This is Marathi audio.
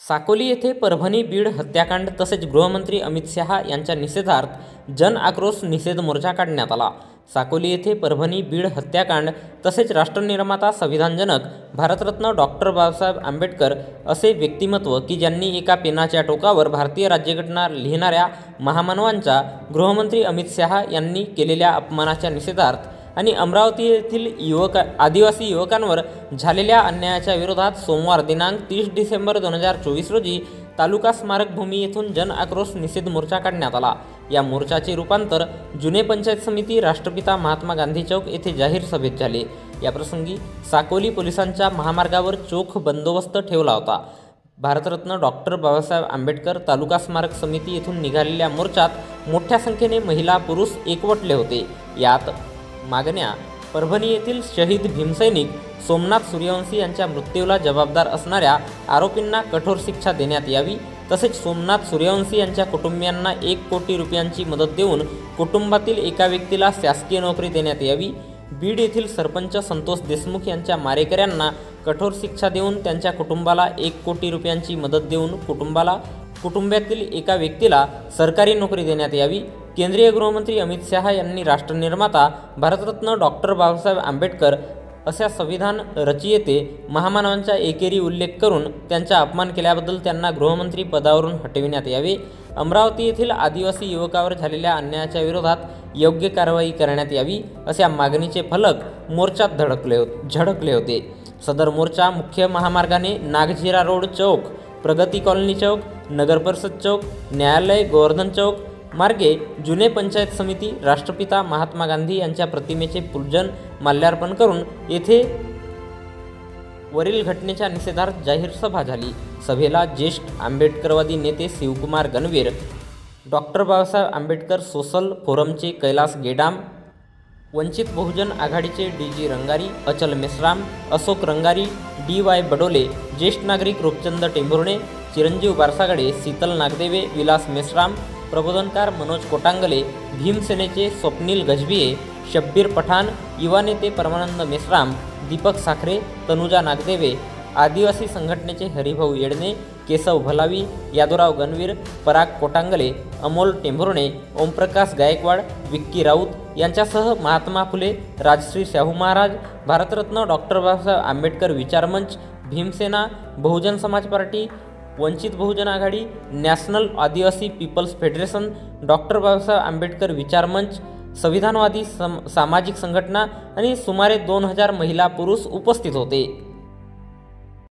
साकोली येथे परभणी बीड हत्याकांड तसेच गृहमंत्री अमित शहा यांच्या निषेधार्थ जन आक्रोश निषेध मोर्चा काढण्यात आला। साकोली येथे परभणी बीड हत्याकांड तसेच राष्ट्रनिर्माता संविधानजनक भारतरत्न डॉक्टर बाबासाहेब आंबेडकर असे व्यक्तिमत्व की ज्यांनी एका पेनाच्या टोकावर भारतीय राज्यघटना लिहिणाऱ्या महामानवांच्या गृहमंत्री अमित शहा यांनी केलेल्या अपमानाच्या निषेधार्थ आणि अमरावती येथील आदिवासी युवकांवर झालेल्या अन्यायाच्या विरोधात सोमवार दिनांक 30 डिसेंबर 2024 रोजी तालुका स्मारक भूमी येथून जन आक्रोश निषेध मोर्चा काढण्यात आला। या मोर्चाचे रूपांतर जुने पंचायत समिती राष्ट्रपिता महात्मा गांधी चौक येथे जाहीर सभेत झाले। या प्रसंगी साकोली पोलिसांच्या महामार्गावर चोख बंदोबस्त ठेवला होता। भारतरत्न डॉक्टर बाबासाहेब आंबेडकर तालुका स्मारक समिती येथून निघालेल्या मोर्चात मोठ्या संख्येने महिला पुरुष एकवटले होते। यात मागण्या परभणी येथील शहीद भीमसैनिक सोमनाथ सूर्यवंशी यांच्या मृत्यूला जबाबदार असणाऱ्या आरोपींना कठोर शिक्षा देण्यात यावी, तसेच सोमनाथ सूर्यवंशी यांच्या कुटुंबियांना 1 कोटी रुपयांची मदत देऊन कुटुंबातील एका व्यक्तीला शासकीय नोकरी देण्यात यावी। बीड येथील सरपंच संतोष देशमुख यांच्या मारेकऱ्यांना कठोर शिक्षा देऊन त्यांच्या कुटुंबाला 1 कोटी रुपयांची मदत देऊन कुटुंबातील एका व्यक्तीला सरकारी नोकरी देण्यात यावी। केंद्रीय गृहमंत्री अमित शहा यांनी राष्ट्रनिर्माता भारतरत्न डॉक्टर बाबासाहेब आंबेडकर अशा संविधान रचयिते महामानवांचा एकेरी उल्लेख करून त्यांचा अपमान केल्याबद्दल त्यांना गृहमंत्री पदावरून हटविण्यात यावे। अमरावती येथील आदिवासी युवकावर झालेल्या अन्यायाच्या विरोधात योग्य कारवाई करण्यात यावी अशा मागणीचे फलक मोर्चात झळकले होते। सदर मोर्चा मुख्य महामार्गाने नागझिरा रोड चौक, प्रगती कॉलनी चौक, नगरपरिषद चौक, न्यायालय गोवर्धन चौक मार्गे जुने पंचायत समिती राष्ट्रपिता महात्मा गांधी यांच्या प्रतिमेचे पूजन माल्यार्पण करून येथे वरील घटनेच्या निषेधार्थ जाहीर सभा झाली। सभेला ज्येष्ठ आंबेडकरवादी नेते शिवकुमार गणवीर, डॉक्टर बाबासाहेब आंबेडकर सोशल फोरमचे कैलास गेडाम, वंचित बहुजन आघाडीचे DG रंगारी, अचल मेश्राम, अशोक रंगारी, DY बडोले, ज्येष्ठ नागरिक रूपचंद टेंभुर्णे, चिरंजीव बारसागडे, शीतल नागदेवे, विलास मेश्राम, प्रबोधनकार मनोज कोटांगले, भीमसेनेचे स्वप्नील गजभिये, शब्बीर पठाण, युवा नेते परमानंद मेश्राम, दीपक साखरे, तनुजा नागदेवे, आदिवासी संघटनेचे हरिभाऊ येडणे, केशव भलावी, यादवराव गणवीर, पराग कोटांगले, अमोल टेंभुर्णे, ओमप्रकाश गायकवाड, विक्की राऊत यांच्यासह Mahatma Phule, Rajarshi Shahu Maharaj, Bharat Ratna doctor Babasaheb Ambedkar Vicharmanch, Bhimsena, Bahujan Samaj Party, Vanchit Bahujan Aghadi, National Adivasi People's Federation, doctor Babasaheb Ambedkar Vicharmanch, संविधानवादी सामाजिक संघटना आणि सुमारे 2000 महिला पुरुष उपस्थित होते।